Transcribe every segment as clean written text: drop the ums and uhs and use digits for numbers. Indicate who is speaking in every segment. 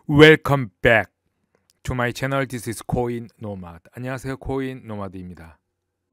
Speaker 1: Welcome back to my channel. This is Coin Nomad. 안녕하세요, 코인 노마드입니다.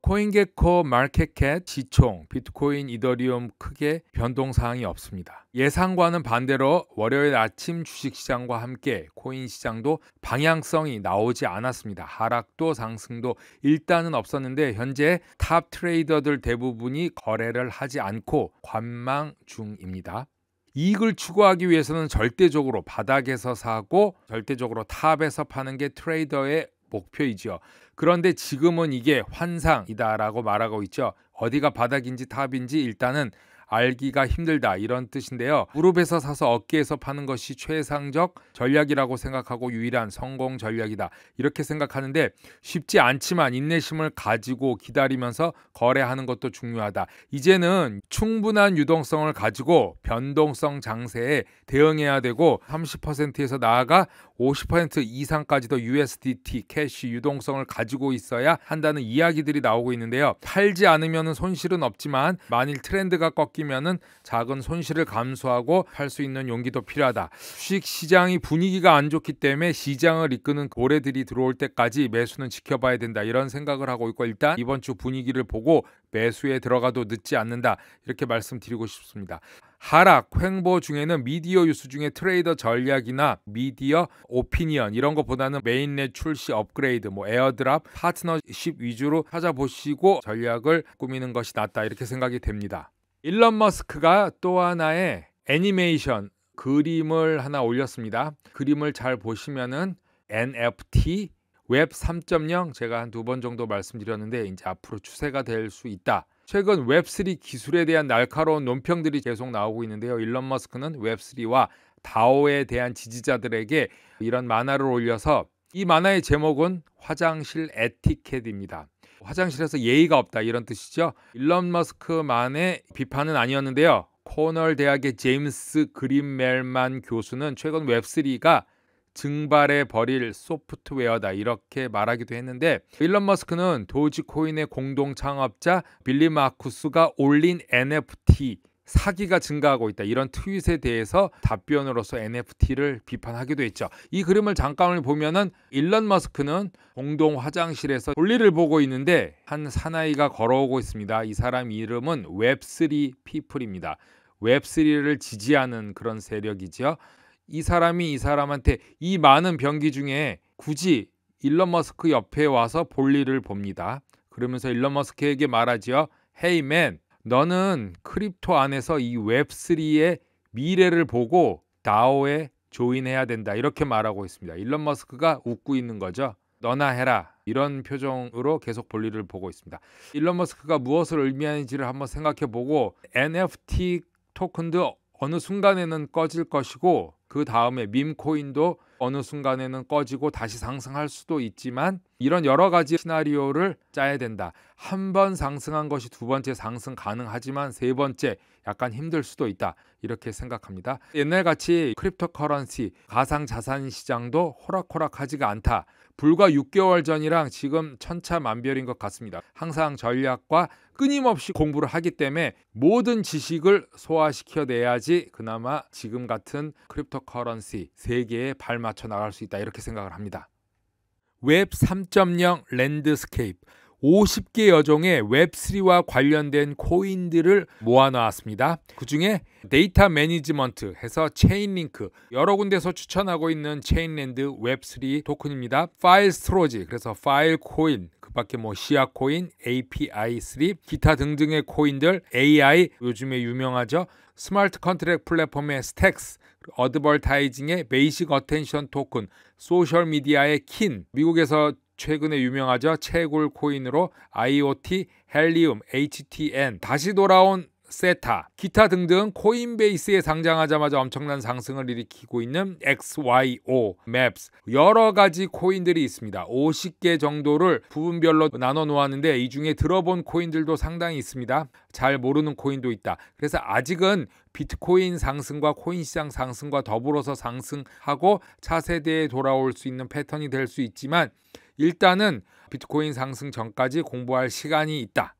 Speaker 1: 코인게코 마켓캡 시총, 비트코인, 이더리움 크게 변동사항이 없습니다. 예상과는 반대로 월요일 아침 주식시장과 함께 코인 시장도 방향성이 나오지 않았습니다. 하락도 상승도 일단은 없었는데 현재 탑 트레이더들 대부분이 거래를 하지 않고 관망 중입니다. 이익을 추구하기 위해서는 절대적으로 바닥에서 사고 절대적으로 탑에서 파는 게 트레이더의 목표이죠. 그런데 지금은 이게 환상이다라고 말하고 있죠. 어디가 바닥인지 탑인지 일단은 알기가 힘들다, 이런 뜻인데요. 무릎에서 사서 어깨에서 파는 것이 최상적 전략이라고 생각하고 유일한 성공 전략이다, 이렇게 생각하는데 쉽지 않지만 인내심을 가지고 기다리면서 거래하는 것도 중요하다. 이제는 충분한 유동성을 가지고 변동성 장세에 대응해야 되고 30%에서 나아가 50% 이상까지도 USDT 캐시 유동성을 가지고 있어야 한다는 이야기들이 나오고 있는데요. 팔지 않으면 손실은 없지만 만일 트렌드가 꺾이면은 작은 손실을 감수하고 팔 수 있는 용기도 필요하다. 주식 시장이 분위기가 안 좋기 때문에 시장을 이끄는 고래들이 들어올 때까지 매수는 지켜봐야 된다, 이런 생각을 하고 있고, 일단 이번 주 분위기를 보고 매수에 들어가도 늦지 않는다, 이렇게 말씀드리고 싶습니다. 하락 횡보 중에는 미디어 뉴스 중에 트레이더 전략이나 미디어 오피니언 이런 것보다는 메인넷 출시 업그레이드, 에어드랍, 파트너십 위주로 찾아보시고 전략을 꾸미는 것이 낫다, 이렇게 생각이 됩니다. 일론 머스크가 또 하나의 애니메이션 그림을 하나 올렸습니다. 그림을 잘 보시면은 NFT 웹 3.0 제가 한 2번 정도 말씀드렸는데 이제 앞으로 추세가 될 수 있다. 최근 웹3 기술에 대한 날카로운 논평들이 계속 나오고 있는데요. 일론 머스크는 웹3와 다오에 대한 지지자들에게 이런 만화를 올려서, 이 만화의 제목은 화장실 에티켓입니다. 화장실에서 예의가 없다, 이런 뜻이죠. 일론 머스크만의 비판은 아니었는데요. 코널 대학의 제임스 그린멜만 교수는 최근 웹3가 증발해 버릴 소프트웨어다, 이렇게 말하기도 했는데, 일론 머스크는 도지코인의 공동 창업자 빌리 마쿠스가 올린 NFT 사기가 증가하고 있다, 이런 트윗에 대해서 답변으로서 NFT를 비판하기도 했죠. 이 그림을 잠깐을 보면은 일론 머스크는 공동 화장실에서 볼일을 보고 있는데 한 사나이가 걸어오고 있습니다. 이 사람 이름은 웹3 피플입니다. 웹3를 지지하는 그런 세력이죠. 이 사람이 이 사람한테 이 많은 병기 중에 굳이 일론 머스크 옆에 와서 볼일을 봅니다. 그러면서 일론 머스크에게 말하죠. Hey man, 너는 크립토 안에서 이 웹3의 미래를 보고 다오에 조인해야 된다, 이렇게 말하고 있습니다. 일론 머스크가 웃고 있는 거죠. 너나 해라, 이런 표정으로 계속 볼일을 보고 있습니다. 일론 머스크가 무엇을 의미하는지를 한번 생각해보고, NFT 토큰도 어느 순간에는 꺼질 것이고 그 다음에 밈코인도 어느 순간에는 꺼지고 다시 상승할 수도 있지만 이런 여러 가지 시나리오를 짜야 된다. 한 번 상승한 것이 두 번째 상승 가능하지만 세 번째 약간 힘들 수도 있다, 이렇게 생각합니다. 옛날같이 크립토커런시 가상자산 시장도 호락호락하지가 않다. 불과 6개월 전이랑 지금 천차만별인 것 같습니다. 항상 전략과 끊임없이 공부를 하기 때문에 모든 지식을 소화시켜내야지 그나마 지금 같은 크립토커런시 세계에 발맞춰 나갈 수 있다, 이렇게 생각을 합니다. 웹 3.0 랜드스케이프 50개 여종의 웹3와 관련된 코인들을 모아놨습니다. 그 중에 데이터 매니지먼트 해서 체인링크, 여러 군데서 추천하고 있는 체인랜드 웹3 토큰입니다. 파일 스토리지, 그래서 파일 코인, 그 밖에 시아코인, API3, 기타 등등의 코인들, AI 요즘에 유명하죠. 스마트 컨트랙트 플랫폼의 스택스, 어드버타이징의 베이식 어텐션 토큰, 소셜미디어의 킨, 미국에서 최근에 유명하죠. 채굴 코인으로 IoT, 헬리움, HTN, 다시 돌아온 세타, 기타 등등 코인베이스에 상장하자마자 엄청난 상승을 일으키고 있는 XYO, 맵스, 여러 가지 코인들이 있습니다. 50개 정도를 부분별로 나눠 놓았는데 이 중에 들어본 코인들도 상당히 있습니다. 잘 모르는 코인도 있다. 그래서 아직은 비트코인 상승과 코인 시장 상승과 더불어서 상승하고 차세대에 돌아올 수 있는 패턴이 될 수 있지만 일단은 비트코인 상승 전까지 공부할 시간이 있다.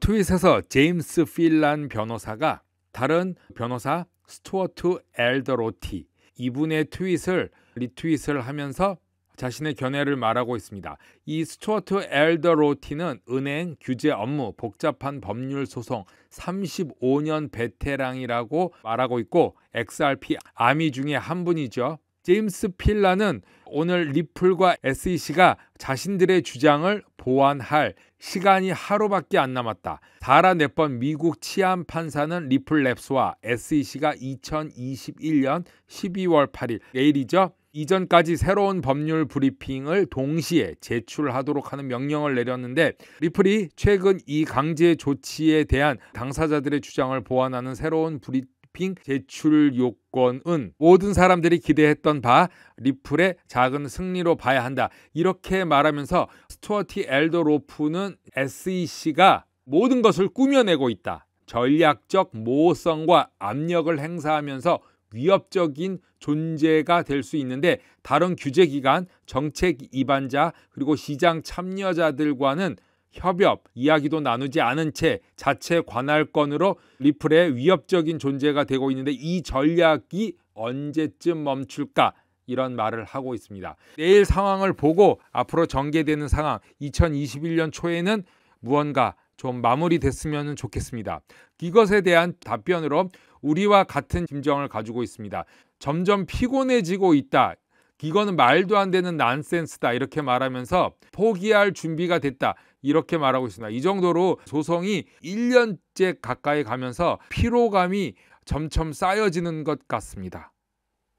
Speaker 1: 트윗에서 제임스 필란 변호사가 다른 변호사 스튜어트 엘더로티, 이분의 트윗을 리트윗을 하면서 자신의 견해를 말하고 있습니다. 이 스튜어트 엘더로티는 은행, 규제 업무, 복잡한 법률 소송 35년 베테랑이라고 말하고 있고 XRP 아미 중에 한 분이죠. 제임스 필라는 오늘 리플과 SEC가 자신들의 주장을 보완할 시간이 하루밖에 안 남았다. 달아냈던 미국 치안 판사는 리플랩스와 SEC가 2021년 12월 8일 내일이죠. 이전까지 새로운 법률 브리핑을 동시에 제출하도록 하는 명령을 내렸는데 리플이 최근 이 강제 조치에 대한 당사자들의 주장을 보완하는 새로운 브리핑 제출 요건은 모든 사람들이 기대했던 바 리플의 작은 승리로 봐야 한다. 이렇게 말하면서 스튜어트 엘더로프는 SEC가 모든 것을 꾸며내고 있다. 전략적 모호성과 압력을 행사하면서 위협적인 존재가 될 수 있는데 다른 규제기관, 정책 입안자 그리고 시장 참여자들과는 협업, 이야기도 나누지 않은 채 자체 관할권으로 리플의 위협적인 존재가 되고 있는데 이 전략이 언제쯤 멈출까? 이런 말을 하고 있습니다. 내일 상황을 보고 앞으로 전개되는 상황 2021년 초에는 무언가 좀 마무리됐으면 좋겠습니다. 이것에 대한 답변으로 우리와 같은 심정을 가지고 있습니다. 점점 피곤해지고 있다. 이거는 말도 안 되는 난센스다. 이렇게 말하면서 포기할 준비가 됐다. 이렇게 말하고 있습니다. 이 정도로 소송이 1년째 가까이 가면서 피로감이 점점 쌓여지는 것 같습니다.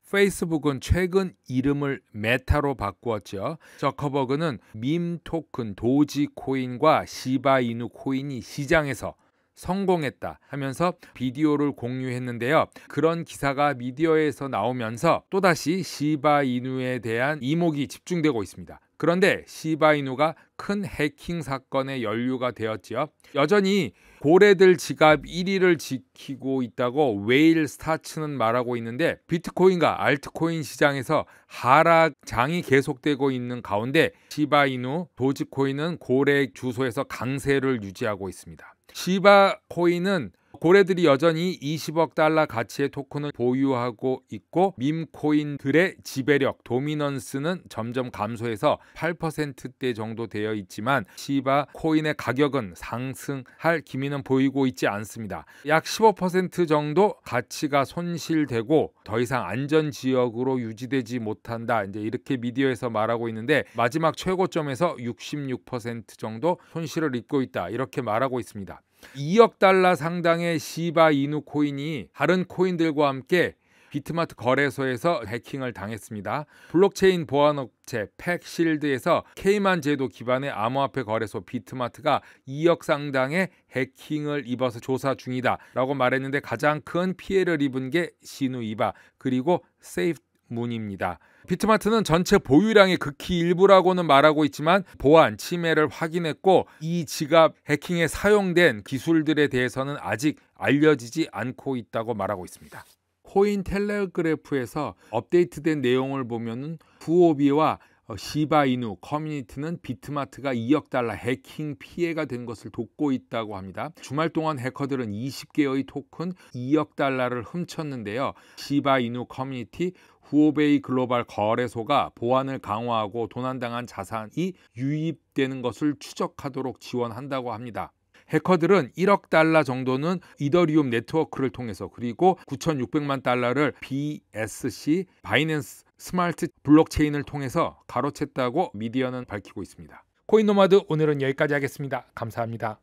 Speaker 1: 페이스북은 최근 이름을 메타로 바꾸었죠. 저커버그는 밈 토큰 도지코인과 시바이누 코인이 시장에서 성공했다 하면서 비디오를 공유했는데요. 그런 기사가 미디어에서 나오면서 또다시 시바이누에 대한 이목이 집중되고 있습니다. 그런데 시바이누가 큰 해킹 사건에 연루가 되었지요. 여전히 고래들 지갑 1위를 지키고 있다고 웨일 스타츠는 말하고 있는데 비트코인과 알트코인 시장에서 하락장이 계속되고 있는 가운데 시바이누, 도지코인은 고래 주소에서 강세를 유지하고 있습니다. 시바코인은 고래들이 여전히 20억 달러 가치의 토큰을 보유하고 있고 밈코인들의 지배력, 도미넌스는 점점 감소해서 8%대 정도 되어 있지만 시바코인의 가격은 상승할 기미는 보이고 있지 않습니다. 약 15% 정도 가치가 손실되고 더 이상 안전지역으로 유지되지 못한다. 이제 이렇게 미디어에서 말하고 있는데 마지막 최고점에서 66% 정도 손실을 입고 있다. 이렇게 말하고 있습니다. 2억 달러 상당의 시바이누 코인이 다른 코인들과 함께 비트마트 거래소에서 해킹을 당했습니다. 블록체인 보안업체 팩실드에서 케이만 제도 기반의 암호화폐 거래소 비트마트가 2억 상당의 해킹을 입어서 조사 중이다 라고 말했는데 가장 큰 피해를 입은 게 시누이바 그리고 세이프문입니다. 비트마트는 전체 보유량의 극히 일부라고는 말하고 있지만 보안, 침해를 확인했고 이 지갑 해킹에 사용된 기술들에 대해서는 아직 알려지지 않고 있다고 말하고 있습니다. 코인텔레그래프에서 업데이트된 내용을 보면은 후오비와 시바이누 커뮤니티는 비트마트가 2억 달러 해킹 피해가 된 것을 돕고 있다고 합니다. 주말 동안 해커들은 20개의 토큰 2억 달러를 훔쳤는데요. 시바이누 커뮤니티 후오베이 글로벌 거래소가 보안을 강화하고 도난당한 자산이 유입되는 것을 추적하도록 지원한다고 합니다. 해커들은 1억 달러 정도는 이더리움 네트워크를 통해서 그리고 9,600만 달러를 BSC 바이낸스 스마트 블록체인을 통해서 가로챘다고 미디어는 밝히고 있습니다. 코인노마드 오늘은 여기까지 하겠습니다. 감사합니다.